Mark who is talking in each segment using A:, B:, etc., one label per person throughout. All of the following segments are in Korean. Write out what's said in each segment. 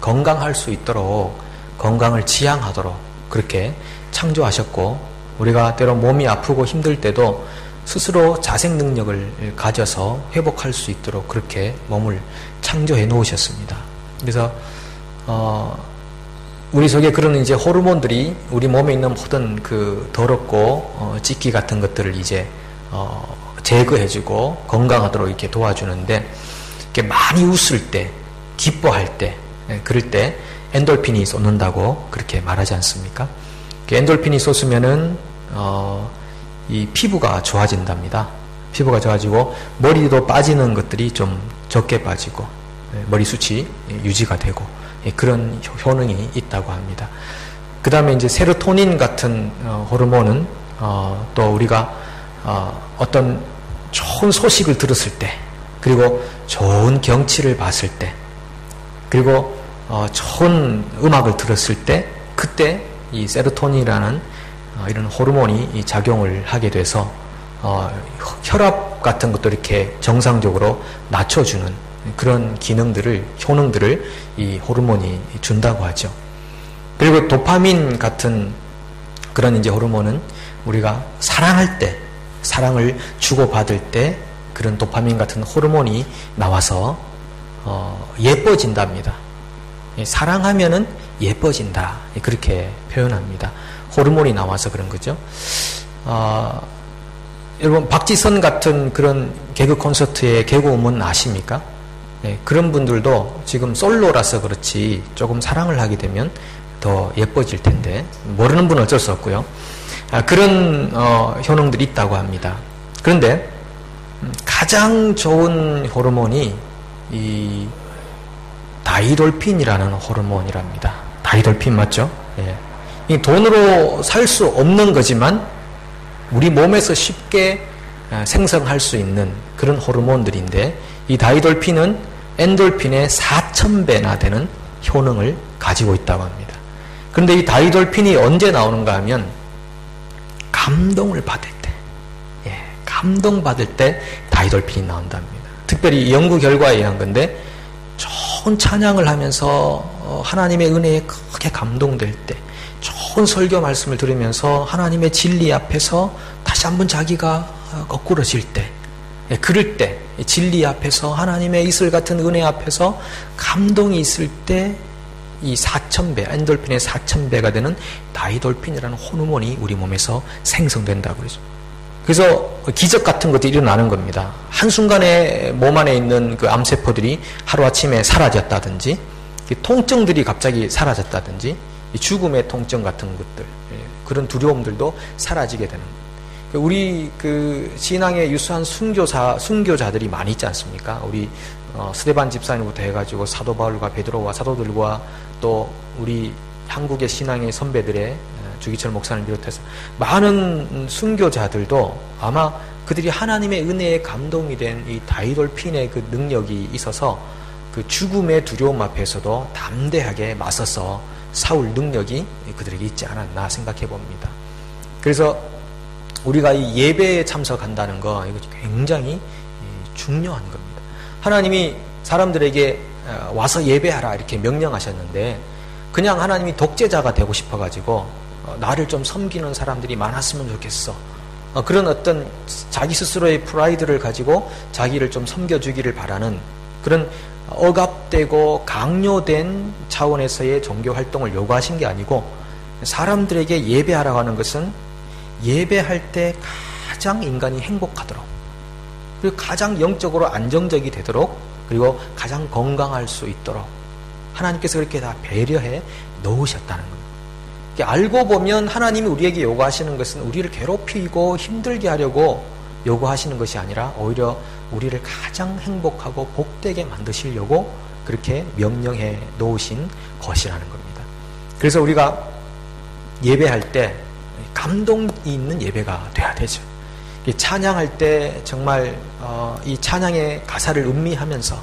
A: 건강할 수 있도록 건강을 지향하도록 그렇게 창조하셨고 우리가 때로 몸이 아프고 힘들 때도 스스로 자생 능력을 가져서 회복할 수 있도록 그렇게 몸을 창조해 놓으셨습니다. 그래서 우리 속에 그런 이제 호르몬들이 우리 몸에 있는 모든 그 더럽고 찌기 같은 것들을 이제 제거해주고 건강하도록 이렇게 도와주는데 이렇게 많이 웃을 때, 기뻐할 때, 그럴 때 엔돌핀이 솟는다고 그렇게 말하지 않습니까? 엔돌핀이 솟으면은 이 피부가 좋아진답니다. 피부가 좋아지고 머리도 빠지는 것들이 좀 적게 빠지고 머리숱이 유지가 되고 그런 효능이 있다고 합니다. 그 다음에 이제 세로토닌 같은 호르몬은 또 우리가 어떤 좋은 소식을 들었을 때 그리고 좋은 경치를 봤을 때 그리고 좋은 음악을 들었을 때 그때 이 세로토닌이라는 이런 호르몬이 작용을 하게 돼서 혈압 같은 것도 이렇게 정상적으로 낮춰주는 그런 기능들을 효능들을 이 호르몬이 준다고 하죠. 그리고 도파민 같은 그런 이제 호르몬은 우리가 사랑할 때 사랑을 주고받을 때 그런 도파민 같은 호르몬이 나와서 예뻐진답니다. 사랑하면은 예뻐진다 그렇게 표현합니다. 호르몬이 나와서 그런 거죠. 여러분 박지선 같은 그런 개그 콘서트의 개그우먼 아십니까? 그런 분들도 지금 솔로라서 그렇지 조금 사랑을 하게 되면 더 예뻐질 텐데 모르는 분은 어쩔 수 없고요. 그런 효능들이 있다고 합니다. 그런데 가장 좋은 호르몬이 이 다이돌핀이라는 호르몬이랍니다. 다이돌핀 맞죠? 예. 이 돈으로 살 수 없는 거지만 우리 몸에서 쉽게 생성할 수 있는 그런 호르몬들인데 이 다이돌핀은 엔돌핀의 4000배나 되는 효능을 가지고 있다고 합니다. 그런데 이 다이돌핀이 언제 나오는가 하면 감동을 받을 때, 감동받을 때 다이돌핀이 나온답니다. 특별히 연구 결과에 의한 건데 좋은 찬양을 하면서 하나님의 은혜에 크게 감동될 때 좋은 설교 말씀을 들으면서 하나님의 진리 앞에서 다시 한번 자기가 거꾸러질 때 그럴 때 진리 앞에서 하나님의 이슬 같은 은혜 앞에서 감동이 있을 때 이 4000배, 엔돌핀의 4000배가 되는 다이돌핀이라는 호르몬이 우리 몸에서 생성된다고 그러죠. 그래서 기적 같은 것들이 일어나는 겁니다. 한순간에 몸 안에 있는 그 암세포들이 하루아침에 사라졌다든지 통증들이 갑자기 사라졌다든지 죽음의 통증 같은 것들 그런 두려움들도 사라지게 되는 우리 그 신앙에 유수한 순교자들이 많이 있지 않습니까? 우리 스데반 집사님부터 해가지고 사도 바울과 베드로와 사도들과 또 우리 한국의 신앙의 선배들의 주기철 목사를 비롯해서 많은 순교자들도 아마 그들이 하나님의 은혜에 감동이 된 이 다이돌핀의 그 능력이 있어서 그 죽음의 두려움 앞에서도 담대하게 맞서서 싸울 능력이 그들에게 있지 않았나 생각해 봅니다. 그래서 우리가 이 예배에 참석한다는 거 이거 굉장히 중요한 겁니다. 하나님이 사람들에게 와서 예배하라 이렇게 명령하셨는데 그냥 하나님이 독재자가 되고 싶어가지고 나를 좀 섬기는 사람들이 많았으면 좋겠어. 그런 어떤 자기 스스로의 프라이드를 가지고 자기를 좀 섬겨주기를 바라는 그런 억압되고 강요된 차원에서의 종교 활동을 요구하신 게 아니고 사람들에게 예배하라고 하는 것은 예배할 때 가장 인간이 행복하도록 그리고 가장 영적으로 안정적이 되도록 그리고 가장 건강할 수 있도록 하나님께서 그렇게 다 배려해 놓으셨다는 겁니다. 알고 보면 하나님이 우리에게 요구하시는 것은 우리를 괴롭히고 힘들게 하려고 요구하시는 것이 아니라 오히려 우리를 가장 행복하고 복되게 만드시려고 그렇게 명령해 놓으신 것이라는 겁니다. 그래서 우리가 예배할 때 감동이 있는 예배가 돼야 되죠. 찬양할 때 정말 이 찬양의 가사를 음미하면서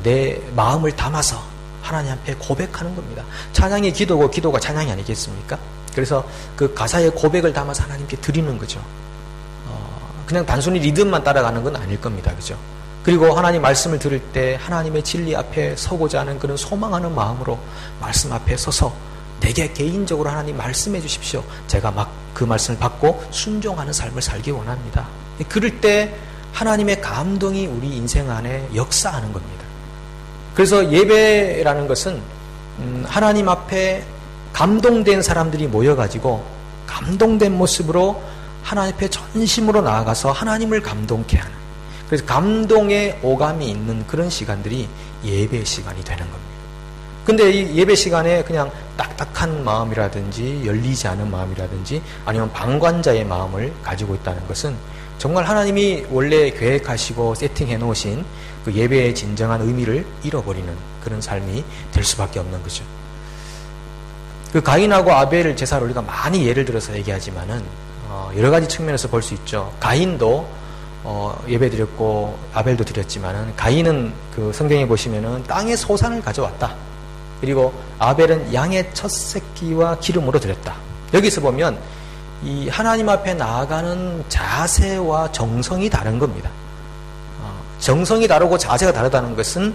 A: 내 마음을 담아서 하나님 앞에 고백하는 겁니다. 찬양이 기도고 기도가 찬양이 아니겠습니까? 그래서 그 가사의 고백을 담아서 하나님께 드리는 거죠. 그냥 단순히 리듬만 따라가는 건 아닐 겁니다. 그죠? 그리고 하나님 말씀을 들을 때 하나님의 진리 앞에 서고자 하는 그런 소망하는 마음으로 말씀 앞에 서서 내게 개인적으로 하나님 말씀해 주십시오. 제가 막 그 말씀을 받고 순종하는 삶을 살기 원합니다. 그럴 때 하나님의 감동이 우리 인생 안에 역사하는 겁니다. 그래서 예배라는 것은 하나님 앞에 감동된 사람들이 모여가지고 감동된 모습으로 하나님 앞에 전심으로 나아가서 하나님을 감동케 하는, 그래서 감동의 오감이 있는 그런 시간들이 예배 시간이 되는 겁니다. 근데 이 예배 시간에 그냥 딱딱한 마음이라든지 열리지 않은 마음이라든지 아니면 방관자의 마음을 가지고 있다는 것은 정말 하나님이 원래 계획하시고 세팅해 놓으신 그 예배의 진정한 의미를 잃어버리는 그런 삶이 될 수밖에 없는 거죠. 그 가인하고 아벨 제사를 우리가 많이 예를 들어서 얘기하지만은 여러 가지 측면에서 볼 수 있죠. 가인도 예배 드렸고 아벨도 드렸지만은 가인은 그 성경에 보시면은 땅의 소산을 가져왔다. 그리고 아벨은 양의 첫 새끼와 기름으로 드렸다. 여기서 보면 이 하나님 앞에 나아가는 자세와 정성이 다른 겁니다. 정성이 다르고 자세가 다르다는 것은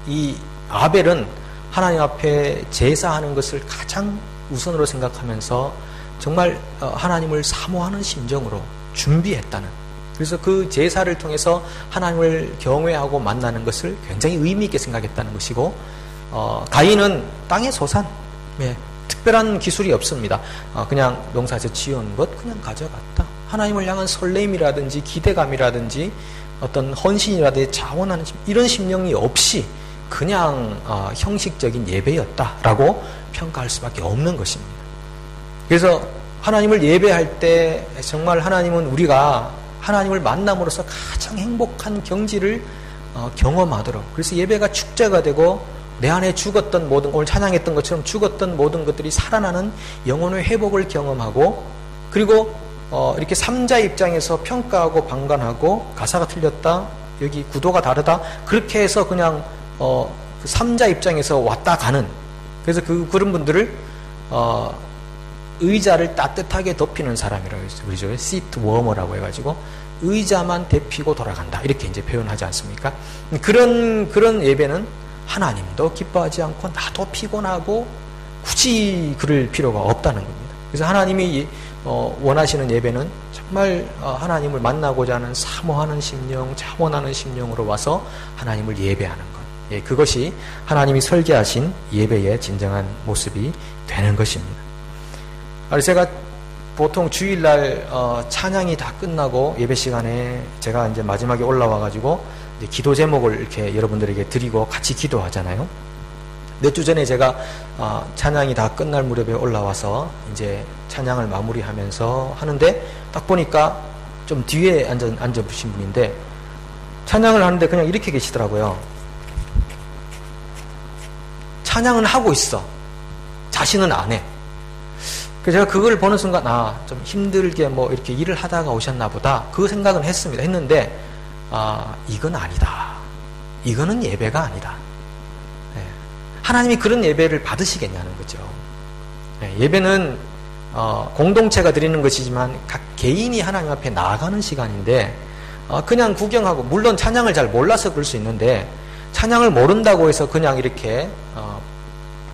A: 이 아벨은 하나님 앞에 제사하는 것을 가장 우선으로 생각하면서 정말 하나님을 사모하는 심정으로 준비했다는, 그래서 그 제사를 통해서 하나님을 경외하고 만나는 것을 굉장히 의미 있게 생각했다는 것이고, 가인은 땅의 소산, 특별한 기술이 없습니다. 그냥 농사에서 지은 것 그냥 가져갔다. 하나님을 향한 설렘이라든지 기대감이라든지 어떤 헌신이라든지 자원하는 이런 심령이 없이 그냥 형식적인 예배였다라고 평가할 수밖에 없는 것입니다. 그래서 하나님을 예배할 때 정말 하나님은 우리가 하나님을 만남으로써 가장 행복한 경지를 경험하도록, 그래서 예배가 축제가 되고 내 안에 죽었던 모든, 오늘 찬양했던 것처럼 죽었던 모든 것들이 살아나는 영혼의 회복을 경험하고, 그리고 이렇게 삼자 입장에서 평가하고 방관하고 가사가 틀렸다, 여기 구도가 다르다, 그렇게 해서 그냥 그 삼자 입장에서 왔다 가는, 그래서 그런 분들을 의자를 따뜻하게 덮이는 사람이라고 그러죠. 시트 워머라고 해가지고 의자만 데피고 돌아간다, 이렇게 이제 표현하지 않습니까? 그런 예배는 하나님도 기뻐하지 않고 나도 피곤하고 굳이 그럴 필요가 없다는 겁니다. 그래서 하나님이 원하시는 예배는 정말 하나님을 만나고자 하는 사모하는 심령, 자원하는 심령으로 와서 하나님을 예배하는 것. 그것이 하나님이 설계하신 예배의 진정한 모습이 되는 것입니다. 제가 보통 주일날 찬양이 다 끝나고 예배 시간에 제가 이제 마지막에 올라와가지고 기도 제목을 이렇게 여러분들에게 드리고 같이 기도하잖아요. 몇 주 전에 제가 찬양이 다 끝날 무렵에 올라와서 이제 찬양을 마무리하면서 하는데 딱 보니까 좀 뒤에 앉아 보신 분인데 찬양을 하는데 그냥 이렇게 계시더라고요. 찬양은 하고 있어. 자신은 안 해. 그래서 제가 그걸 보는 순간 좀 힘들게 뭐 이렇게 일을 하다가 오셨나 보다, 그 생각은 했는데 이건 아니다. 이거는 예배가 아니다. 하나님이 그런 예배를 받으시겠냐는 거죠. 예배는 공동체가 드리는 것이지만 각 개인이 하나님 앞에 나아가는 시간인데, 그냥 구경하고, 물론 찬양을 잘 몰라서 그럴 수 있는데 찬양을 모른다고 해서 그냥 이렇게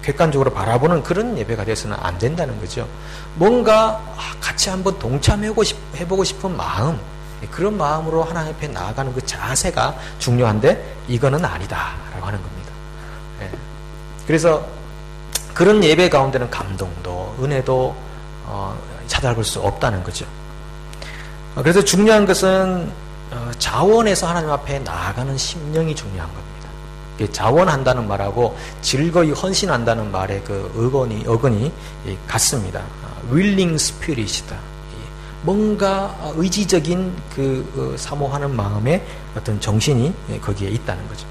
A: 객관적으로 바라보는 그런 예배가 돼서는 안 된다는 거죠. 뭔가 같이 한번 동참해보고 싶은 마음, 그런 마음으로 하나님 앞에 나아가는 그 자세가 중요한데 이거는 아니다라고 하는 겁니다. 그래서 그런 예배 가운데는 감동도 은혜도 찾아볼 수 없다는 거죠. 그래서 중요한 것은 자원해서 하나님 앞에 나아가는 심령이 중요한 겁니다. 자원한다는 말하고 즐거이 헌신한다는 말의 그 어근이 같습니다. willing spirit이다. 뭔가 의지적인 그 사모하는 마음의 어떤 정신이 거기에 있다는 거죠.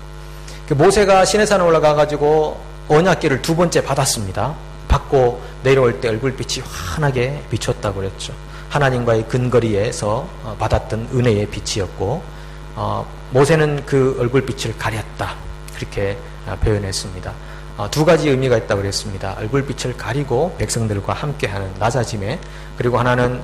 A: 모세가 시내산에 올라가가지고 언약궤를 2번째 받았습니다. 받고 내려올 때 얼굴빛이 환하게 비쳤다고 그랬죠. 하나님과의 근거리에서 받았던 은혜의 빛이었고, 모세는 그 얼굴빛을 가렸다, 그렇게 표현했습니다. 2가지 의미가 있다고 그랬습니다. 얼굴빛을 가리고 백성들과 함께하는 낮아짐에, 그리고 하나는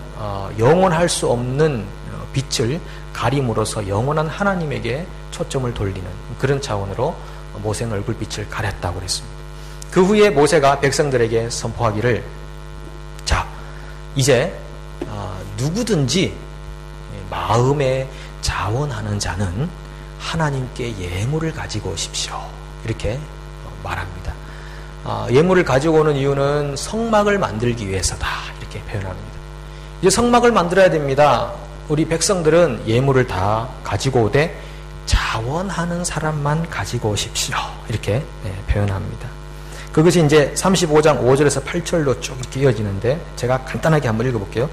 A: 영원할 수 없는 빛을 가림으로써 영원한 하나님에게 초점을 돌리는 그런 차원으로 모세는 얼굴빛을 가렸다고 그랬습니다. 그 후에 모세가 백성들에게 선포하기를, 자, 이제 누구든지 마음에 자원하는 자는 하나님께 예물을 가지고 오십시오. 이렇게 말합니다. 예물을 가지고 오는 이유는 성막을 만들기 위해서다. 이렇게 표현합니다. 이제 성막을 만들어야 됩니다. 우리 백성들은 예물을 다 가지고 오되 자원하는 사람만 가지고 오십시오. 이렇게 표현합니다. 그것이 이제 35장 5절에서 8절로 쭉 이렇게 이어지는데 제가 간단하게 한번 읽어볼게요.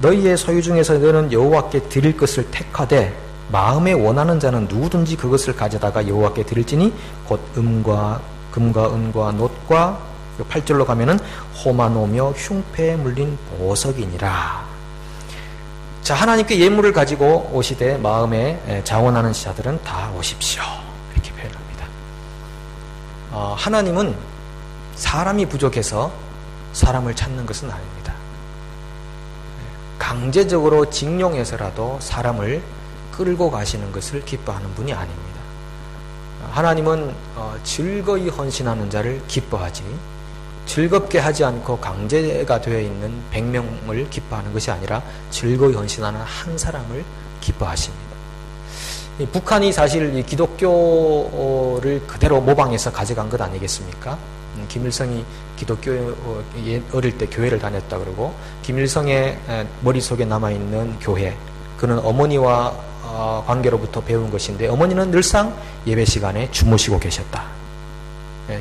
A: 너희의 소유 중에서 너는 여호와께 드릴 것을 택하되 마음에 원하는 자는 누구든지 그것을 가져다가 여호와께 드릴지니 곧 금과 은과 놋과 8절로 가면은 호마노며 흉패에 물린 보석이니라. 자, 하나님께 예물을 가지고 오시되 마음에 자원하는 자들은 다 오십시오. 이렇게 표현합니다. 하나님은 사람이 부족해서 사람을 찾는 것은 아닙니다. 강제적으로 징용해서라도 사람을 끌고 가시는 것을 기뻐하는 분이 아닙니다. 하나님은 즐거이 헌신하는 자를 기뻐하지 즐겁게 하지 않고 강제가 되어 있는 100명을 기뻐하는 것이 아니라 즐거이 헌신하는 한 사람을 기뻐하십니다. 북한이 사실 이 기독교를 그대로 모방해서 가져간 것 아니겠습니까? 김일성이 어릴 때 교회를 다녔다 그러고 김일성의 머릿속에 남아있는 교회, 그는 어머니와 관계로부터 배운 것인데 어머니는 늘상 예배 시간에 주무시고 계셨다.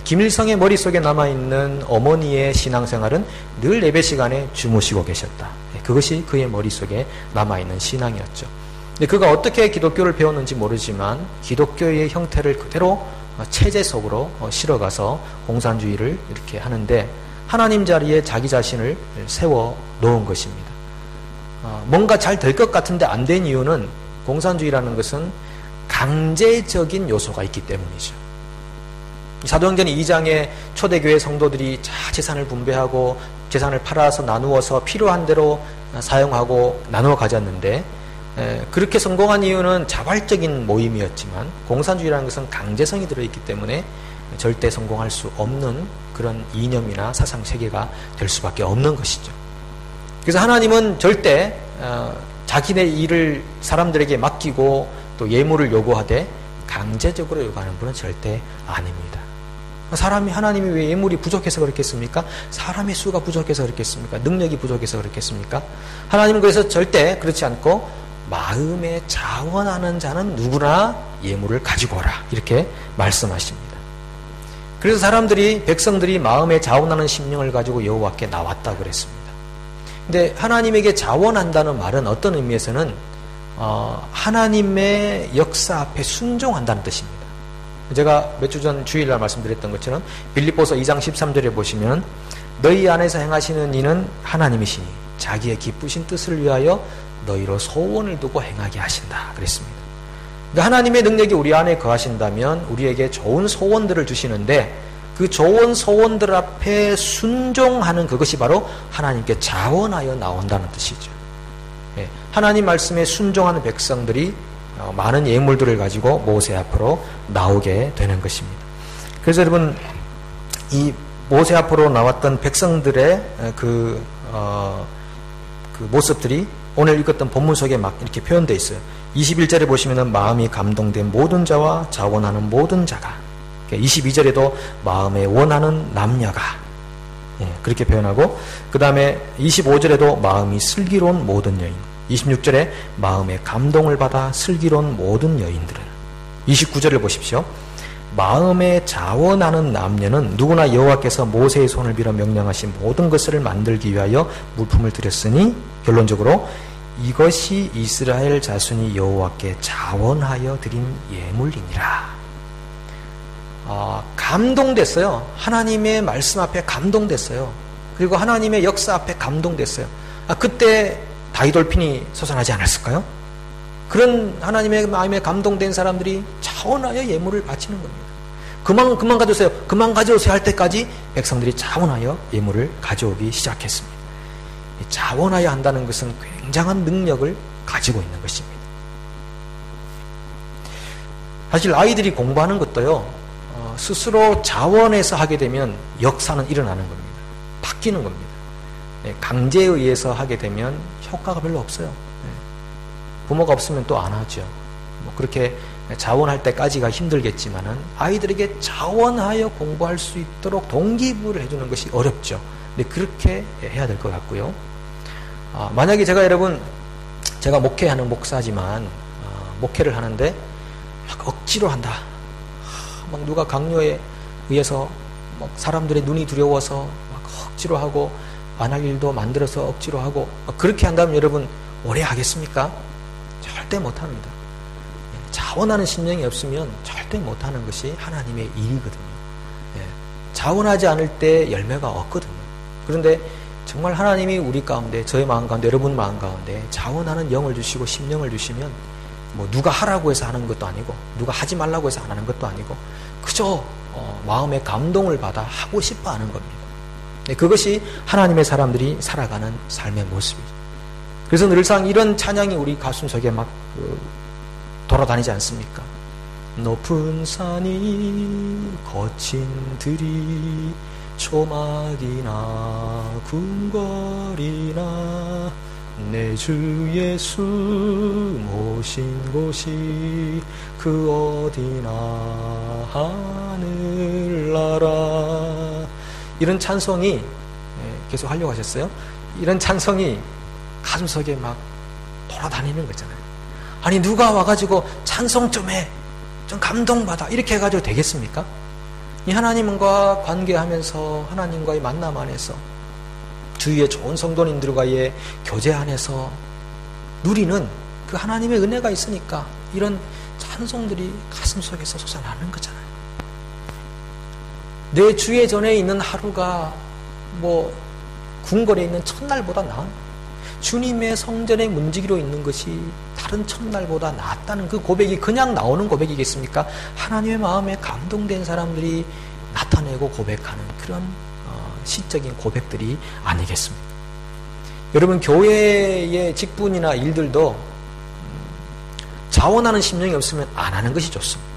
A: 김일성의 머릿속에 남아있는 어머니의 신앙생활은 늘 예배 시간에 주무시고 계셨다. 그것이 그의 머릿속에 남아있는 신앙이었죠. 근데 그가 어떻게 기독교를 배웠는지 모르지만 기독교의 형태를 그대로 체제 속으로 실어가서 공산주의를 이렇게 하는데 하나님 자리에 자기 자신을 세워 놓은 것입니다. 뭔가 잘 될 것 같은데 안 된 이유는 공산주의라는 것은 강제적인 요소가 있기 때문이죠. 사도행전 2장에 초대교회 성도들이 재산을 분배하고 재산을 팔아서 나누어서 필요한 대로 사용하고 나누어 가졌는데 그렇게 성공한 이유는 자발적인 모임이었지만 공산주의라는 것은 강제성이 들어있기 때문에 절대 성공할 수 없는 그런 이념이나 사상 체계가 될 수밖에 없는 것이죠. 그래서 하나님은 절대 자기네 일을 사람들에게 맡기고 또 예물을 요구하되 강제적으로 요구하는 분은 절대 아닙니다. 하나님이 왜 예물이 부족해서 그렇겠습니까? 사람의 수가 부족해서 그렇겠습니까? 능력이 부족해서 그렇겠습니까? 하나님은 그래서 절대 그렇지 않고 마음에 자원하는 자는 누구나 예물을 가지고 오라 이렇게 말씀하십니다. 그래서 백성들이 마음에 자원하는 심령을 가지고 여호와께 나왔다 그랬습니다. 근데 하나님에게 자원한다는 말은 어떤 의미에서는 하나님의 역사 앞에 순종한다는 뜻입니다. 제가 몇 주 전 주일날 말씀드렸던 것처럼 빌립보서 2장 13절에 보시면 너희 안에서 행하시는 이는 하나님이시니 자기의 기쁘신 뜻을 위하여 너희로 소원을 두고 행하게 하신다 그랬습니다. 그러니까 하나님의 능력이 우리 안에 거하신다면 우리에게 좋은 소원들을 주시는데 그 좋은 소원들 앞에 순종하는 그것이 바로 하나님께 자원하여 나온다는 뜻이죠. 하나님 말씀에 순종하는 백성들이 많은 예물들을 가지고 모세 앞으로 나오게 되는 것입니다. 그래서 여러분 이 모세 앞으로 나왔던 백성들의 그 모습들이 오늘 읽었던 본문 속에 막 이렇게 표현되어 있어요. 21절에 보시면은 마음이 감동된 모든 자와 자원하는 모든 자가, 22절에도 마음에 원하는 남녀가 그렇게 표현하고, 그 다음에 25절에도 마음이 슬기로운 모든 여인, 26절에 마음에 감동을 받아 슬기로운 모든 여인들은, 29절을 보십시오. 마음에 자원하는 남녀는 누구나 여호와께서 모세의 손을 빌어 명령하신 모든 것을 만들기 위하여 물품을 드렸으니 결론적으로 이것이 이스라엘 자손이 여호와께 자원하여 드린 예물이니라. 감동됐어요. 하나님의 말씀 앞에 감동됐어요. 그리고 하나님의 역사 앞에 감동됐어요. 그때 다이돌핀이 솟아나지 않았을까요? 그런 하나님의 마음에 감동된 사람들이 자원하여 예물을 바치는 겁니다. 그만 가져오세요. 그만 가져오세요 할 때까지 백성들이 자원하여 예물을 가져오기 시작했습니다. 자원하여 한다는 것은 굉장한 능력을 가지고 있는 것입니다. 사실 아이들이 공부하는 것도요, 스스로 자원해서 하게 되면 역사는 일어나는 겁니다. 바뀌는 겁니다. 강제에 의해서 하게 되면 효과가 별로 없어요. 부모가 없으면 또 안 하죠. 그렇게 자원할 때까지가 힘들겠지만은 아이들에게 자원하여 공부할 수 있도록 동기부여를 해주는 것이 어렵죠. 근데 그렇게 해야 될 것 같고요. 만약에 제가 목회하는 목사지만 목회를 하는데 막 억지로 한다. 막 누가 강요에 의해서 막 사람들의 눈이 두려워서 막 억지로 하고 안 할 일도 만들어서 억지로 하고 그렇게 한다면 여러분 오래 하겠습니까? 절대 못합니다. 자원하는 심령이 없으면 절대 못하는 것이 하나님의 일이거든요. 자원하지 않을 때 열매가 없거든요. 그런데 정말 하나님이 우리 가운데, 저의 마음 가운데, 여러분 마음 가운데 자원하는 영을 주시고 심령을 주시면 누가 하라고 해서 하는 것도 아니고 누가 하지 말라고 해서 안 하는 것도 아니고 그저 마음의 감동을 받아 하고 싶어 하는 겁니다. 그것이 하나님의 사람들이 살아가는 삶의 모습이죠. 그래서 늘상 이런 찬양이 우리 가슴속에 막 돌아다니지 않습니까? 높은 산이 거친 들이 초막이나 궁궐이나 내 주 예수 모신 곳이 그 어디나 하늘나라. 이런 찬송이 계속 하려고 하셨어요? 이런 찬송이 가슴속에 막 돌아다니는 거잖아요. 아니 누가 와가지고 찬송 좀 해, 좀 감동받아 이렇게 해가지고 되겠습니까? 이 하나님과 관계하면서 하나님과의 만남 안에서 주위의 좋은 성도님들과의 교제 안에서 누리는 그 하나님의 은혜가 있으니까 이런 찬송들이 가슴속에서 솟아나는 거잖아요. 내 주의 전에 있는 하루가 궁궐에 있는 첫날보다 나은, 주님의 성전에 문지기로 있는 것이 다른 첫날보다 낫다는 그 고백이 그냥 나오는 고백이겠습니까? 하나님의 마음에 감동된 사람들이 나타내고 고백하는 그런 시적인 고백들이 아니겠습니까? 여러분, 교회의 직분이나 일들도 자원하는 심령이 없으면 안 하는 것이 좋습니다.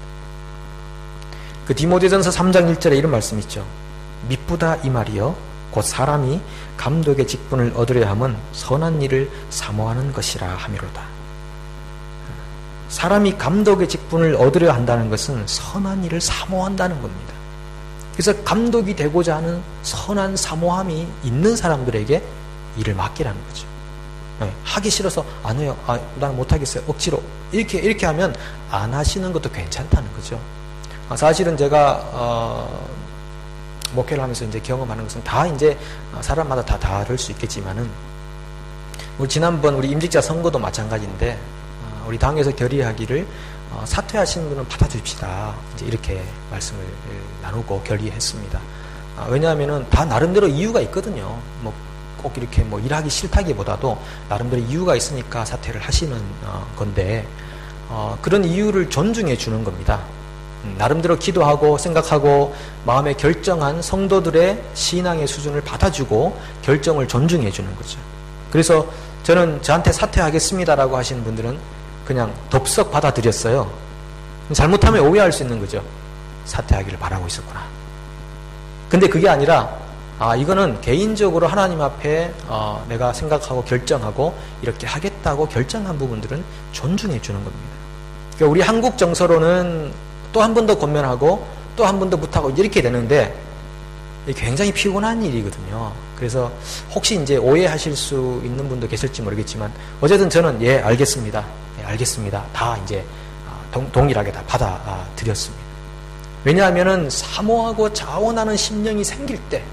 A: 그 디모데전서 3장 1절에 이런 말씀이 있죠. 미쁘다 이 말이요 곧 사람이 감독의 직분을 얻으려 함은 선한 일을 사모하는 것이라 하미로다. 사람이 감독의 직분을 얻으려 한다는 것은 선한 일을 사모한다는 겁니다. 그래서 감독이 되고자 하는 선한 사모함이 있는 사람들에게 일을 맡기라는 거죠. 하기 싫어서 안 해요. 나는 못하겠어요. 억지로. 이렇게 하면 안 하시는 것도 괜찮다는 거죠. 사실은 제가 목회를 하면서 이제 경험하는 것은 다 이제 사람마다 다 다를 수 있겠지만은 지난번 우리 임직자 선거도 마찬가지인데 우리 당에서 결의하기를 사퇴하시는 분은 받아줍시다. 이제 이렇게 말씀을 나누고 결의했습니다. 왜냐하면은 다 나름대로 이유가 있거든요. 꼭 이렇게 일하기 싫다기보다도 나름대로 이유가 있으니까 사퇴를 하시는 건데 그런 이유를 존중해 주는 겁니다. 나름대로 기도하고 생각하고 마음에 결정한 성도들의 신앙의 수준을 받아주고 결정을 존중해 주는 거죠. 그래서 저는 저한테 사퇴하겠습니다라고 하시는 분들은 그냥 덥석 받아들였어요. 잘못하면 오해할 수 있는 거죠. 사퇴하기를 바라고 있었구나. 근데 그게 아니라 이거는 개인적으로 하나님 앞에 내가 생각하고 결정하고 이렇게 하겠다고 결정한 부분들은 존중해 주는 겁니다. 그러니까 우리 한국 정서로는 또 한 번 더 권면하고 또 한 번 더 못하고 이렇게 되는데 굉장히 피곤한 일이거든요. 그래서 혹시 이제 오해하실 수 있는 분도 계실지 모르겠지만 어쨌든 저는 알겠습니다. 알겠습니다. 다 이제 동일하게 다 받아들였습니다. 왜냐하면은 사모하고 자원하는 심령이 생길 때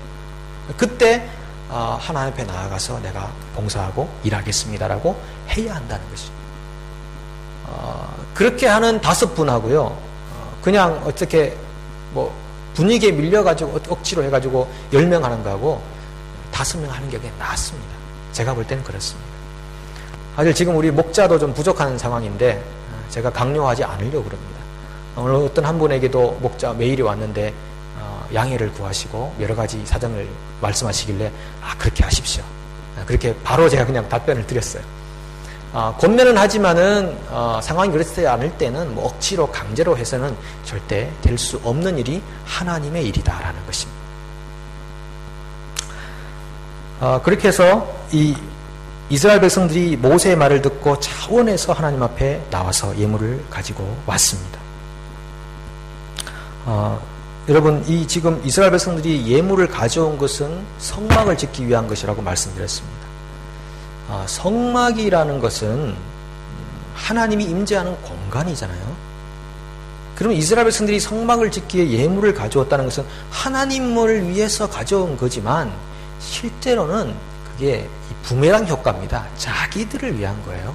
A: 그때 하나님 앞에 나아가서 내가 봉사하고 일하겠습니다라고 해야 한다는 것이죠. 그렇게 하는 5분하고요. 그냥 어떻게 분위기에 밀려가지고 억지로 해가지고 10명 하는 거하고 5명 하는 게 그냥 낫습니다. 제가 볼 때는 그렇습니다. 사실 지금 우리 목자도 좀 부족한 상황인데 제가 강요하지 않으려고 그럽니다. 오늘 어떤 한 분에게도 목자 메일이 왔는데 양해를 구하시고 여러 가지 사정을 말씀하시길래 그렇게 하십시오. 그렇게 바로 제가 그냥 답변을 드렸어요. 권면은 하지만은 상황이 그렇지 않을 때는 뭐 억지로 강제로 해서는 절대 될 수 없는 일이 하나님의 일이다라는 것입니다. 그렇게 해서 이 이스라엘 백성들이 모세의 말을 듣고 자원해서 하나님 앞에 나와서 예물을 가지고 왔습니다. 여러분, 이 지금 이스라엘 백성들이 예물을 가져온 것은 성막을 짓기 위한 것이라고 말씀드렸습니다. 성막이라는 것은 하나님이 임재하는 공간이잖아요. 그러면 이스라엘 백성들이 성막을 짓기에 예물을 가져왔다는 것은 하나님을 위해서 가져온 거지만 실제로는 그게 부메랑 효과입니다. 자기들을 위한 거예요.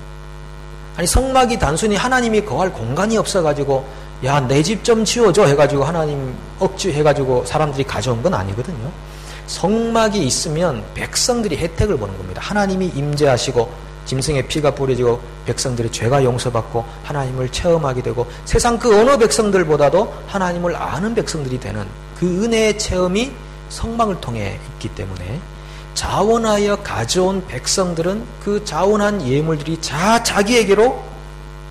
A: 아니, 성막이 단순히 하나님이 거할 공간이 없어가지고 야, 내 집 좀 지어줘 해가지고 하나님 억지 해가지고 사람들이 가져온 건 아니거든요. 성막이 있으면 백성들이 혜택을 보는 겁니다. 하나님이 임재하시고 짐승의 피가 뿌려지고 백성들의 죄가 용서받고 하나님을 체험하게 되고 세상 그 어느 백성들보다도 하나님을 아는 백성들이 되는 그 은혜의 체험이 성막을 통해 있기 때문에 자원하여 가져온 백성들은 그 자원한 예물들이 자기에게로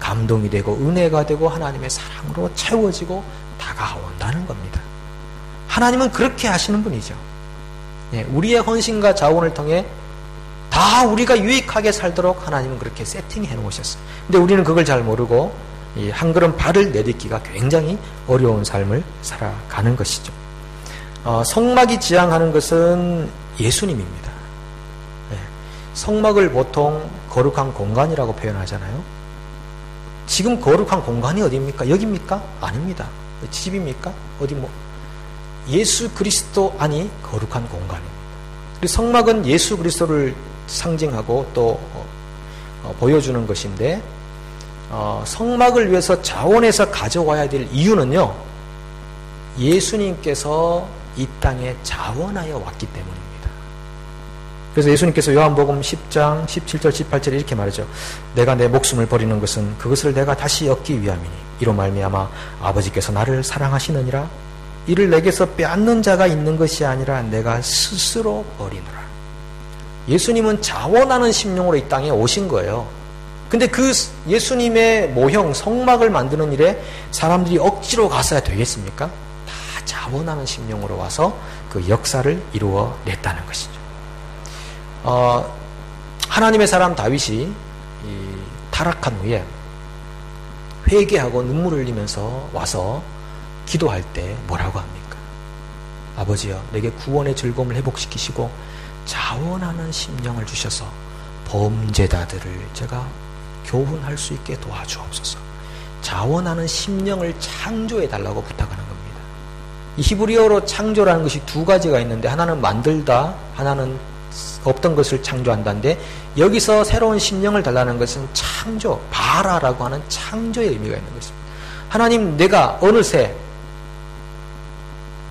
A: 감동이 되고 은혜가 되고 하나님의 사랑으로 채워지고 다가온다는 겁니다. 하나님은 그렇게 하시는 분이죠. 우리의 헌신과 자원을 통해 다 우리가 유익하게 살도록 하나님은 그렇게 세팅해 놓으셨어요. 근데 우리는 그걸 잘 모르고 한 걸음 발을 내딛기가 굉장히 어려운 삶을 살아가는 것이죠. 성막이 지향하는 것은 예수님입니다. 성막을 보통 거룩한 공간이라고 표현하잖아요. 지금 거룩한 공간이 어디입니까? 여기입니까? 아닙니다. 집입니까? 어디 예수 그리스도 안이 거룩한 공간입니다. 그리고 성막은 예수 그리스도를 상징하고 또 보여주는 것인데 성막을 위해서 자원해서 가져와야 될 이유는요, 예수님께서 이 땅에 자원하여 왔기 때문입니다. 그래서 예수님께서 요한복음 10장 17절 18절에 이렇게 말하죠. 내가 내 목숨을 버리는 것은 그것을 내가 다시 얻기 위함이니 이로 말미암아 아버지께서 나를 사랑하시느니라. 이를 내게서 빼앗는 자가 있는 것이 아니라 내가 스스로 버리노라. 예수님은 자원하는 심령으로 이 땅에 오신 거예요. 근데 그 예수님의 모형 성막을 만드는 일에 사람들이 억지로 갔어야 되겠습니까? 다 자원하는 심령으로 와서 그 역사를 이루어 냈다는 것이죠. 하나님의 사람 다윗이 타락한 후에 회개하고 눈물을 흘리면서 와서 기도할 때 뭐라고 합니까? 아버지여, 내게 구원의 즐거움을 회복시키시고 자원하는 심령을 주셔서 범죄자들을 제가 교훈할 수 있게 도와주옵소서. 자원하는 심령을 창조해 달라고 부탁하는 겁니다. 이 히브리어로 창조라는 것이 두 가지가 있는데 하나는 만들다, 하나는 없던 것을 창조한다는데 여기서 새로운 심령을 달라는 것은 창조, 바라라고 하는 창조의 의미가 있는 것입니다. 하나님, 내가 어느새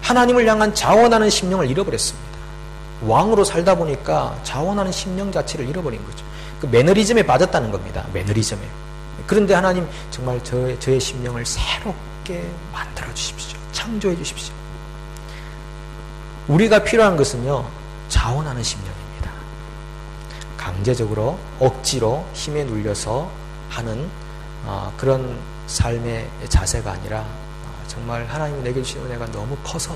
A: 하나님을 향한 자원하는 심령을 잃어버렸습니다. 왕으로 살다 보니까 자원하는 심령 자체를 잃어버린 거죠. 그 매너리즘에 빠졌다는 겁니다. 매너리즘에. 그런데 하나님, 정말 저의 심령을 새롭게 만들어 주십시오. 창조해 주십시오. 우리가 필요한 것은요, 자원하는 심령입니다. 강제적으로 억지로 힘에 눌려서 하는 그런 삶의 자세가 아니라 정말 하나님이 내게 주신 은혜가 너무 커서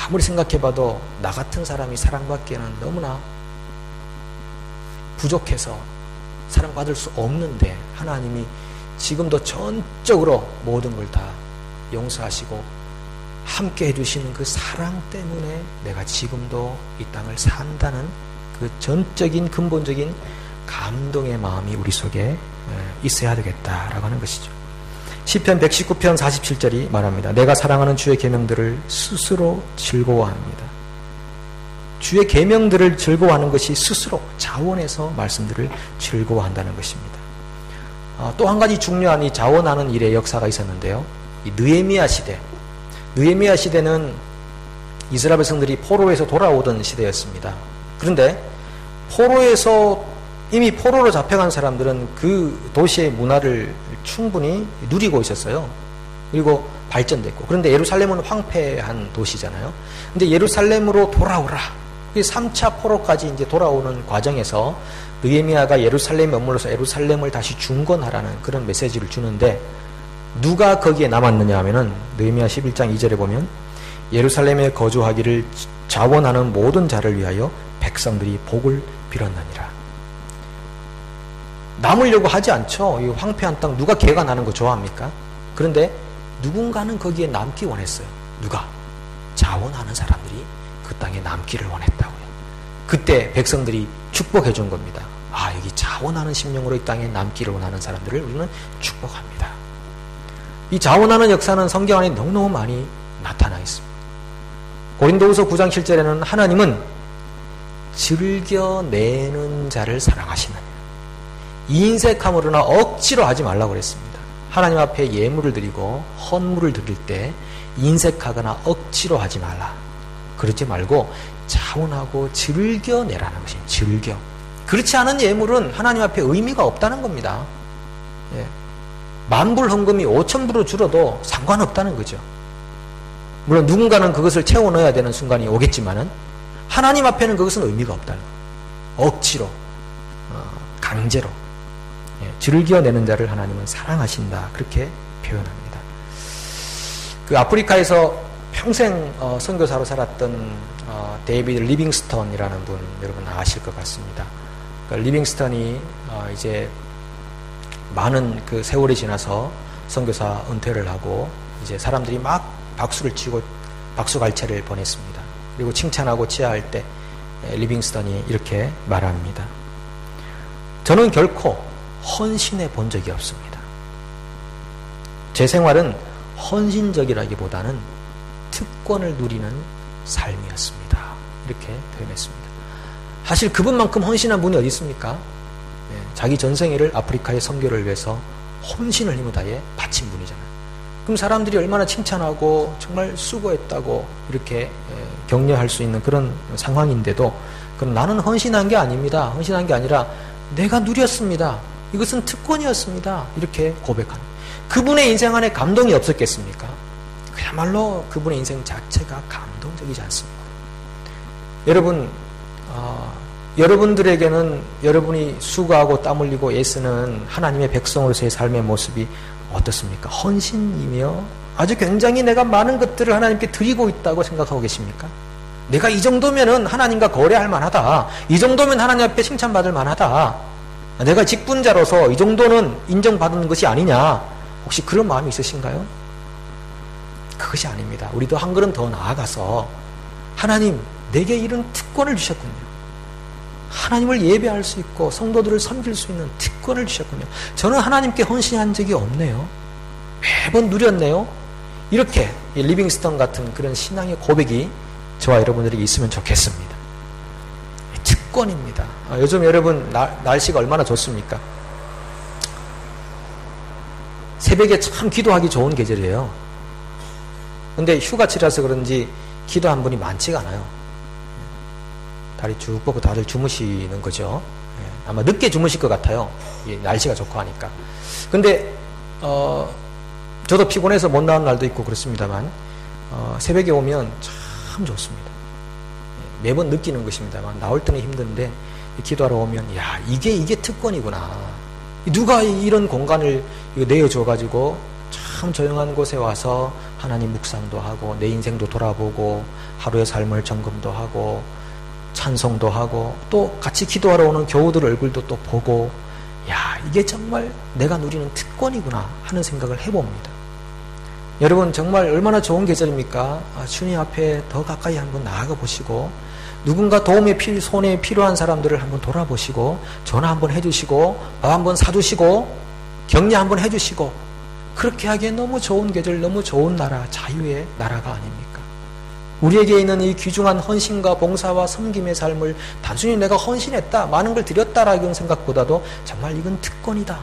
A: 아무리 생각해봐도 나 같은 사람이 사랑받기에는 너무나 부족해서 사랑받을 수 없는데 하나님이 지금도 전적으로 모든 걸 다 용서하시고 함께 해주시는 그 사랑 때문에 내가 지금도 이 땅을 산다는 그 전적인 근본적인 감동의 마음이 우리 속에 있어야 되겠다라고 하는 것이죠. 시편 119편 47절이 말합니다. 내가 사랑하는 주의 계명들을 스스로 즐거워합니다. 주의 계명들을 즐거워하는 것이 스스로 자원해서 말씀들을 즐거워한다는 것입니다. 또 한 가지 중요한 이 자원하는 일의 역사가 있었는데요. 이 느헤미야 시대는 이스라엘 백성들이 포로에서 돌아오던 시대였습니다. 그런데 이미 포로로 잡혀간 사람들은 그 도시의 문화를 충분히 누리고 있었어요. 그리고 발전됐고. 그런데 예루살렘은 황폐한 도시잖아요. 근데 예루살렘으로 돌아오라. 이 3차 포로까지 이제 돌아오는 과정에서 느헤미야가 예루살렘에 머물러서 예루살렘을 다시 중건하라는 그런 메시지를 주는데 누가 거기에 남았느냐 하면은 느헤미야 11장 2절에 보면 예루살렘에 거주하기를 자원하는 모든 자를 위하여 백성들이 복을 빌었느니라. 남으려고 하지 않죠. 이 황폐한 땅 누가 개가 나는 거 좋아합니까? 그런데 누군가는 거기에 남기 원했어요. 누가? 자원하는 사람들이 그 땅에 남기를 원했다고요. 그때 백성들이 축복해 준 겁니다. 아, 여기 자원하는 심령으로 이 땅에 남기를 원하는 사람들을 우리는 축복합니다. 이 자원하는 역사는 성경 안에 너무너무 많이 나타나 있습니다. 고린도후서 9장 7절에는 하나님은 즐겨내는 자를 사랑하시느니라. 인색함으로나 억지로 하지 말라고 그랬습니다. 하나님 앞에 예물을 드리고 헌물을 드릴 때 인색하거나 억지로 하지 말라. 그러지 말고 자원하고 즐겨내라는 것입니다. 즐겨. 그렇지 않은 예물은 하나님 앞에 의미가 없다는 겁니다. 예. 만불 헌금이 5,000불로 줄어도 상관없다는 거죠. 물론 누군가는 그것을 채워 넣어야 되는 순간이 오겠지만은 하나님 앞에는 그것은 의미가 없다는 거예요. 억지로, 강제로. 예. 즐겨내는 자를 하나님은 사랑하신다. 그렇게 표현합니다. 그 아프리카에서 평생 선교사로 살았던 데이비드 리빙스턴이라는 분 여러분 아실 것 같습니다. 그러니까 리빙스턴이 이제 많은 그 세월이 지나서 선교사 은퇴를 하고 이제 사람들이 막 박수를 치고 박수갈채를 보냈습니다. 그리고 칭찬하고 치하할 때 리빙스턴이 이렇게 말합니다. 저는 결코 헌신해 본 적이 없습니다. 제 생활은 헌신적이라기보다는 특권을 누리는 삶이었습니다. 이렇게 표현했습니다. 사실 그분만큼 헌신한 분이 어디 있습니까? 자기 전생애를 아프리카의 선교를 위해서 혼신을 힘을 다해 바친 분이잖아요. 그럼 사람들이 얼마나 칭찬하고 정말 수고했다고 이렇게 격려할 수 있는 그런 상황인데도 그럼 나는 헌신한 게 아닙니다. 헌신한 게 아니라 내가 누렸습니다. 이것은 특권이었습니다. 이렇게 고백하는. 그분의 인생 안에 감동이 없었겠습니까? 그야말로 그분의 인생 자체가 감동적이지 않습니까? 여러분, 여러분들에게는 여러분이 수고하고 땀 흘리고 애쓰는 하나님의 백성으로서의 삶의 모습이 어떻습니까? 헌신이며 아주 굉장히 내가 많은 것들을 하나님께 드리고 있다고 생각하고 계십니까? 내가 이 정도면은 하나님과 거래할 만하다. 이 정도면 하나님 앞에 칭찬받을 만하다. 내가 직분자로서 이 정도는 인정받는 것이 아니냐. 혹시 그런 마음이 있으신가요? 그것이 아닙니다. 우리도 한 걸음 더 나아가서 하나님 내게 이런 특권을 주셨군요. 하나님을 예배할 수 있고 성도들을 섬길 수 있는 특권을 주셨군요. 저는 하나님께 헌신한 적이 없네요. 매번 누렸네요. 이렇게 리빙스턴 같은 그런 신앙의 고백이 저와 여러분들에게 있으면 좋겠습니다. 특권입니다. 요즘 여러분 날씨가 얼마나 좋습니까? 새벽에 참 기도하기 좋은 계절이에요. 근데 휴가철이라서 그런지 기도한 분이 많지가 않아요. 다리 쭉 뻗고 다들 주무시는 거죠. 아마 늦게 주무실 것 같아요. 날씨가 좋고 하니까. 근데 저도 피곤해서 못 나온 날도 있고 그렇습니다만 새벽에 오면 참 좋습니다. 매번 느끼는 것입니다만 나올 때는 힘든데 기도하러 오면 야 이게 특권이구나. 누가 이런 공간을 내어줘가지고 참 조용한 곳에 와서 하나님 묵상도 하고 내 인생도 돌아보고 하루의 삶을 점검도 하고 찬송도 하고 또 같이 기도하러 오는 교우들 얼굴도 또 보고 야 이게 정말 내가 누리는 특권이구나 하는 생각을 해봅니다. 여러분 정말 얼마나 좋은 계절입니까? 주님 앞에 더 가까이 한번 나아가 보시고 누군가 손에 필요한 사람들을 한번 돌아보시고 전화 한번 해주시고 밥 한번 사주시고 격려 한번 해주시고 그렇게 하기에 너무 좋은 계절, 너무 좋은 나라, 자유의 나라가 아닙니까? 우리에게 있는 이 귀중한 헌신과 봉사와 섬김의 삶을 단순히 내가 헌신했다, 많은 걸 드렸다라는 생각보다도 정말 이건 특권이다.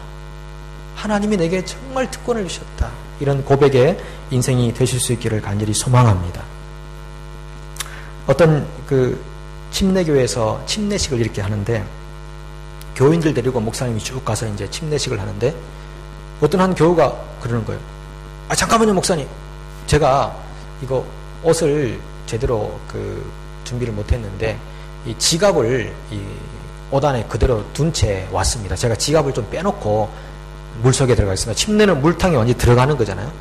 A: 하나님이 내게 정말 특권을 주셨다. 이런 고백의 인생이 되실 수 있기를 간절히 소망합니다. 어떤 그 침례교회에서 침례식을 이렇게 하는데 교인들 데리고 목사님이 쭉 가서 이제 침례식을 하는데 어떤 한 교우가 그러는 거예요. 잠깐만요, 목사님. 제가 이거 옷을 제대로 준비를 못했는데 이 지갑을 이 옷안에 그대로 둔 채 왔습니다. 제가 지갑을 좀 빼놓고 물속에 들어가 있습니다. 침례는 물탕에 완전히 들어가는 거잖아요.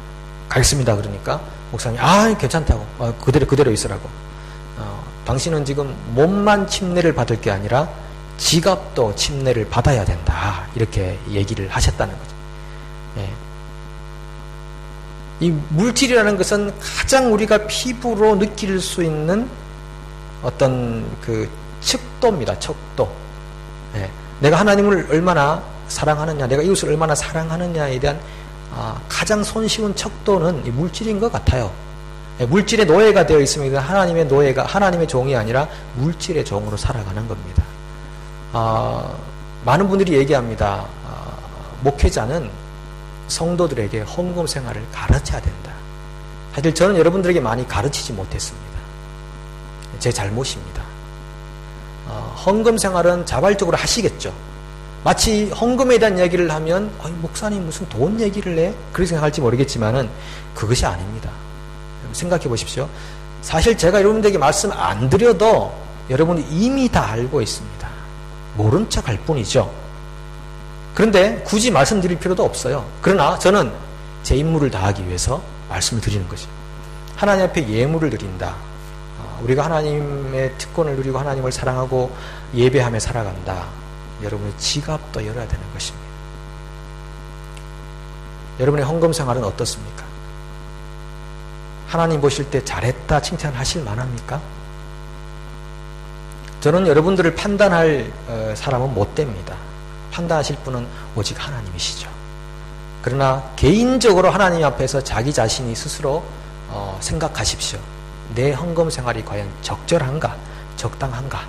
A: 가겠습니다. 그러니까 목사님, 괜찮다고. 그대로 있으라고. 당신은 지금 몸만 침례를 받을 게 아니라 지갑도 침례를 받아야 된다. 이렇게 얘기를 하셨다는 거죠. 예. 이 물질이라는 것은 가장 우리가 피부로 느낄 수 있는 어떤 그 척도입니다. 척도. 예. 내가 하나님을 얼마나 사랑하느냐, 내가 이웃을 얼마나 사랑하느냐에 대한 가장 손쉬운 척도는 이 물질인 것 같아요. 예. 물질의 노예가 되어 있으면 하나님의 노예가 하나님의 종이 아니라 물질의 종으로 살아가는 겁니다. 많은 분들이 얘기합니다. 목회자는 성도들에게 헌금 생활을 가르쳐야 된다. 사실 저는 여러분들에게 많이 가르치지 못했습니다. 제 잘못입니다. 헌금 생활은 자발적으로 하시겠죠. 마치 헌금에 대한 얘기를 하면 목사님 무슨 돈 얘기를 해? 그렇게 생각할지 모르겠지만은 그것이 아닙니다. 생각해 보십시오. 사실 제가 여러분들에게 말씀 안 드려도 여러분이 이미 다 알고 있습니다. 모른 척 할 뿐이죠. 그런데 굳이 말씀드릴 필요도 없어요. 그러나 저는 제 임무를 다하기 위해서 말씀을 드리는 거죠. 하나님 앞에 예물을 드린다. 우리가 하나님의 특권을 누리고 하나님을 사랑하고 예배하며 살아간다. 여러분의 지갑도 열어야 되는 것입니다. 여러분의 헌금 생활은 어떻습니까? 하나님 보실 때 잘했다 칭찬하실 만합니까? 저는 여러분들을 판단할 사람은 못 됩니다. 판단하실 분은 오직 하나님이시죠. 그러나 개인적으로 하나님 앞에서 자기 자신이 스스로 생각하십시오. 내 헌금 생활이 과연 적절한가, 적당한가.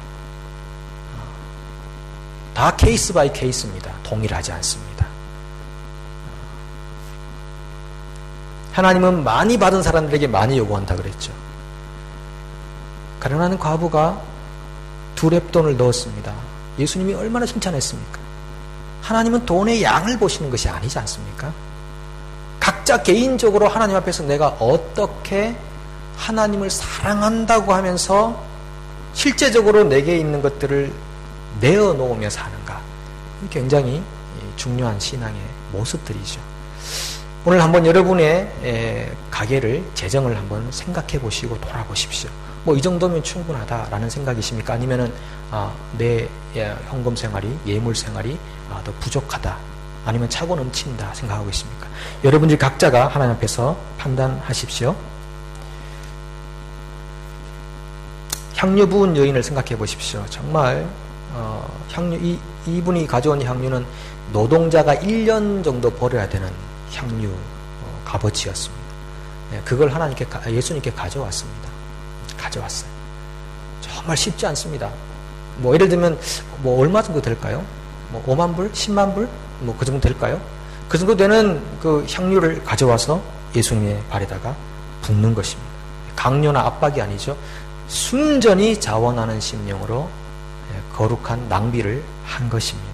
A: 다 케이스 바이 케이스입니다. 동일하지 않습니다. 하나님은 많이 받은 사람들에게 많이 요구한다 그랬죠. 가난한 과부가 2렙돈을 넣었습니다. 예수님이 얼마나 칭찬했습니까? 하나님은 돈의 양을 보시는 것이 아니지 않습니까? 각자 개인적으로 하나님 앞에서 내가 어떻게 하나님을 사랑한다고 하면서 실제적으로 내게 있는 것들을 내어놓으며 사는가. 굉장히 중요한 신앙의 모습들이죠. 오늘 한번 여러분의 가계를, 재정을 한번 생각해 보시고 돌아보십시오. 이 정도면 충분하다라는 생각이십니까? 아니면은 내 헌금 생활이, 예물 생활이 더 부족하다, 아니면 차고 넘친다 생각하고 있습니까? 여러분들 각자가 하나님 앞에서 판단하십시오. 향유 부은 여인을 생각해 보십시오. 정말 향유, 이분이 가져온 향유는 노동자가 1년 정도 버려야 되는 향유 값어치였습니다. 그걸 예수님께 가져왔습니다. 가져왔어요. 정말 쉽지 않습니다. 예를 들면 얼마 정도 될까요? 5만 불? 10만 불? 그 정도 될까요? 그 정도 되는 그 향유를 가져와서 예수님의 발에다가 붓는 것입니다. 강요나 압박이 아니죠. 순전히 자원하는 심령으로 거룩한 낭비를 한 것입니다.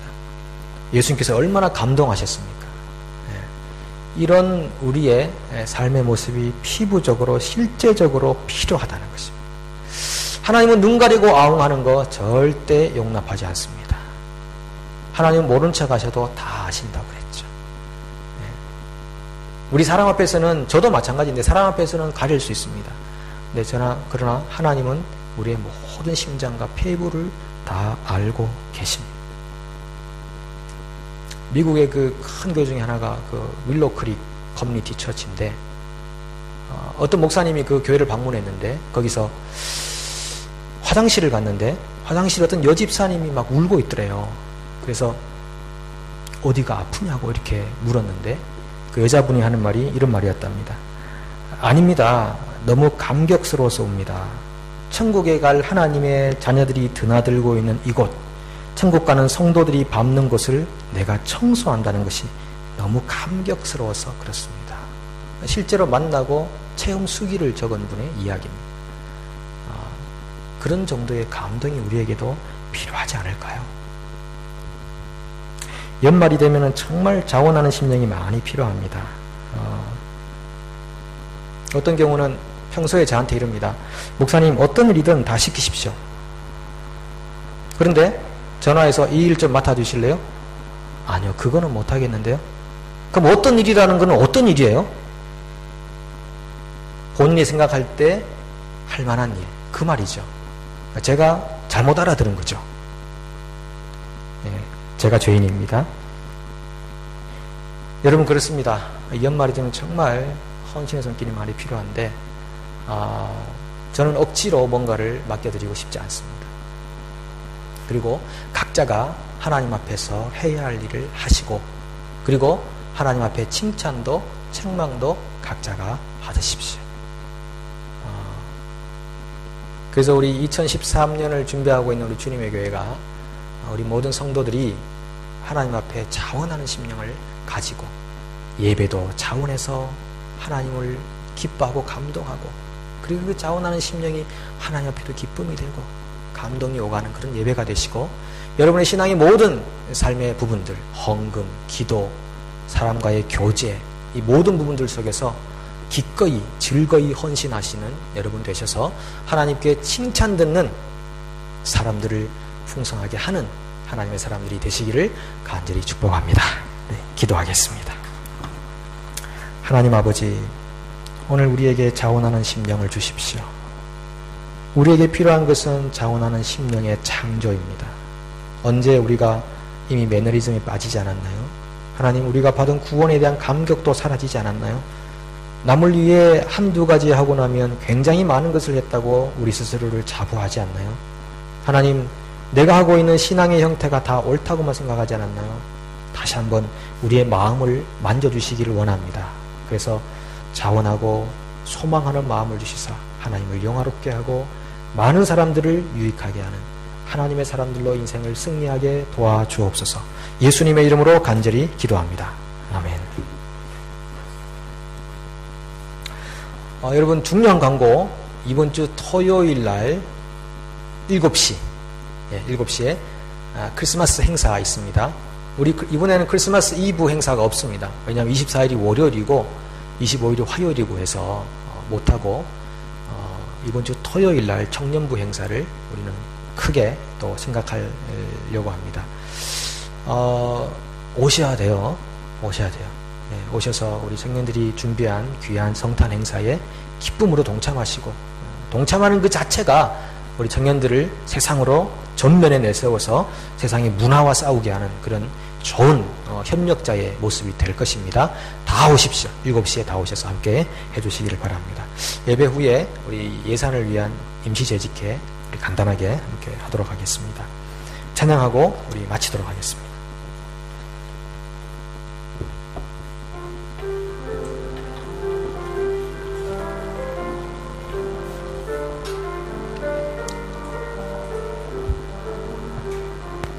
A: 예수님께서 얼마나 감동하셨습니까? 이런 우리의 삶의 모습이 피부적으로, 실제적으로 필요하다는 것입니다. 하나님은 눈 가리고 아웅하는 거 절대 용납하지 않습니다. 하나님은 모른 척 하셔도 다 아신다고 그랬죠. 우리 사람 앞에서는, 저도 마찬가지인데 사람 앞에서는 가릴 수 있습니다. 그러나 하나님은 우리의 모든 심장과 폐부를 다 알고 계십니다. 미국의 그 큰 교회 중에 하나가 그 윌로우 크릭 커뮤니티 처치인데, 어떤 목사님이 그 교회를 방문했는데, 거기서 화장실을 갔는데, 화장실에 어떤 여집사님이 막 울고 있더래요. 그래서 어디가 아프냐고 이렇게 물었는데, 그 여자분이 하는 말이 이런 말이었답니다. 아닙니다. 너무 감격스러워서 옵니다. 천국에 갈 하나님의 자녀들이 드나들고 있는 이곳, 천국 가는 성도들이 밟는 곳을 내가 청소한다는 것이 너무 감격스러워서 그렇습니다. 실제로 만나고 체험 수기를 적은 분의 이야기입니다. 그런 정도의 감동이 우리에게도 필요하지 않을까요? 연말이 되면 정말 자원하는 심령이 많이 필요합니다. 어떤 경우는 평소에 저한테 이럽니다. 목사님, 어떤 일이든 다 시키십시오. 그런데 전화해서 이 일 좀 맡아주실래요? 아니요, 그거는 못하겠는데요. 그럼 어떤 일이라는 건 어떤 일이에요? 본인이 생각할 때 할 만한 일, 그 말이죠. 제가 잘못 알아들은 거죠. 제가 죄인입니다. 여러분, 그렇습니다. 연말이 되면 정말 헌신의 손길이 많이 필요한데 저는 억지로 뭔가를 맡겨드리고 싶지 않습니다. 그리고 각자가 하나님 앞에서 해야 할 일을 하시고, 그리고 하나님 앞에 칭찬도 책망도 각자가 받으십시오. 그래서 우리 2013년을 준비하고 있는 우리 주님의 교회가, 우리 모든 성도들이 하나님 앞에 자원하는 심령을 가지고 예배도 자원해서 하나님을 기뻐하고 감동하고, 그리고 그 자원하는 심령이 하나님 앞에도 기쁨이 되고 감동이 오가는 그런 예배가 되시고, 여러분의 신앙의 모든 삶의 부분들, 헌금, 기도, 사람과의 교제, 이 모든 부분들 속에서 기꺼이 즐거이 헌신하시는 여러분 되셔서 하나님께 칭찬 듣는 사람들을 풍성하게 하는 하나님의 사람들이 되시기를 간절히 축복합니다. 네, 기도하겠습니다. 하나님 아버지, 오늘 우리에게 자원하는 심령을 주십시오. 우리에게 필요한 것은 자원하는 심령의 창조입니다. 언제 우리가 이미 매너리즘에 빠지지 않았나요? 하나님, 우리가 받은 구원에 대한 감격도 사라지지 않았나요? 남을 위해 한두 가지 하고 나면 굉장히 많은 것을 했다고 우리 스스로를 자부하지 않나요? 하나님, 내가 하고 있는 신앙의 형태가 다 옳다고만 생각하지 않았나요? 다시 한번 우리의 마음을 만져주시기를 원합니다. 그래서 자원하고 소망하는 마음을 주시사 하나님을 영화롭게 하고 많은 사람들을 유익하게 하는 하나님의 사람들로 인생을 승리하게 도와주옵소서. 예수님의 이름으로 간절히 기도합니다. 아멘. 여러분, 중요한 광고, 이번 주 토요일 날 7시, 7시에 크리스마스 행사 있습니다. 우리 이번에는 크리스마스 이브 행사가 없습니다. 왜냐하면 24일이 월요일이고 25일이 화요일이고 해서 못하고, 이번 주 토요일 날 청년부 행사를 우리는 크게 또 생각하려고 합니다. 오셔야 돼요. 오셔서 우리 청년들이 준비한 귀한 성탄 행사에 기쁨으로 동참하시고, 동참하는 그 자체가 우리 청년들을 세상으로 전면에 내세워서 세상의 문화와 싸우게 하는 그런 좋은 협력자의 모습이 될 것입니다. 다 오십시오. 7시에 다 오셔서 함께 해주시기를 바랍니다. 예배 후에 우리 예산을 위한 임시재직회 우리 간단하게 함께 하도록 하겠습니다. 찬양하고 우리 마치도록 하겠습니다.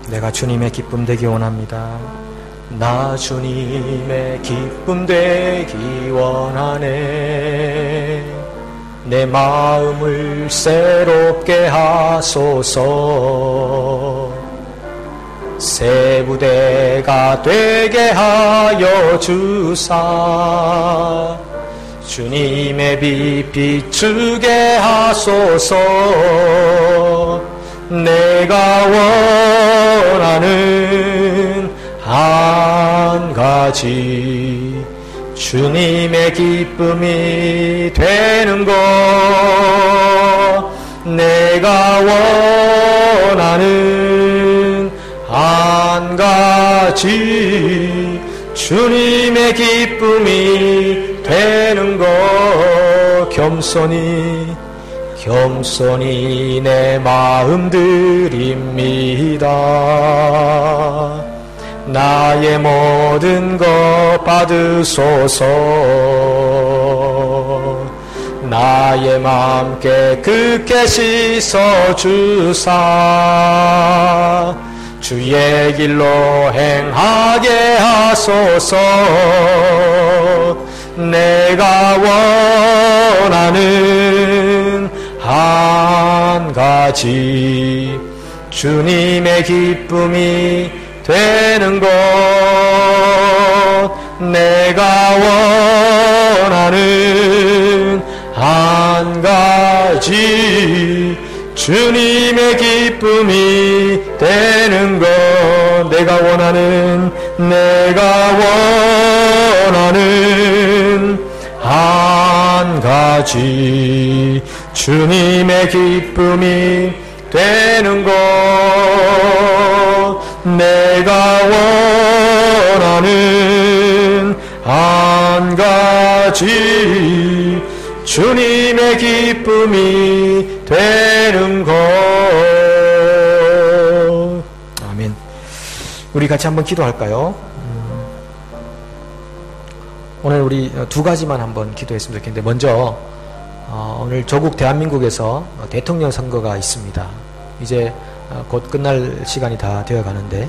A: 내가 주님의 기쁨 되기 원합니다. 나 주님의 기쁨 되기 원하네. 내 마음을 새롭게 하소서. 새 부대가 되게 하여 주사. 주님의 빛 비추게 하소서. 내가 원하는 한 가지, 주님의 기쁨이 되는 것. 내가 원하는 한 가지, 주님의 기쁨이 되는 것. 겸손히 내 마음 드립니다. 나의 모든 것 받으소서. 나의 마음 깨끗게 씻어주사. 주의 길로 행하게 하소서. 내가 원하는 한 가지, 주님의 기쁨이 되는 것. 내가 원하는 한 가지, 주님의 기쁨이 되는 것. 내가 원하는 한 가지 주님의 기쁨이 되는 것. 내가 원하는 한 가지 주님의 기쁨이 되는 것. 아멘. 우리 같이 한번 기도할까요? 오늘 우리 두 가지만 한번 기도했으면 좋겠는데, 먼저 오늘 조국 대한민국에서 대통령 선거가 있습니다. 이제 곧 끝날 시간이 다 되어 가는데,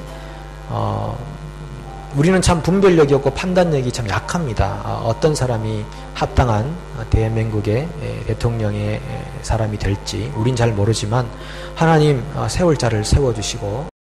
A: 우리는 참 분별력이 없고 판단력이 참 약합니다. 어떤 사람이 합당한 대한민국의 대통령의 사람이 될지 우린 잘 모르지만, 하나님 세울 자를 세워주시고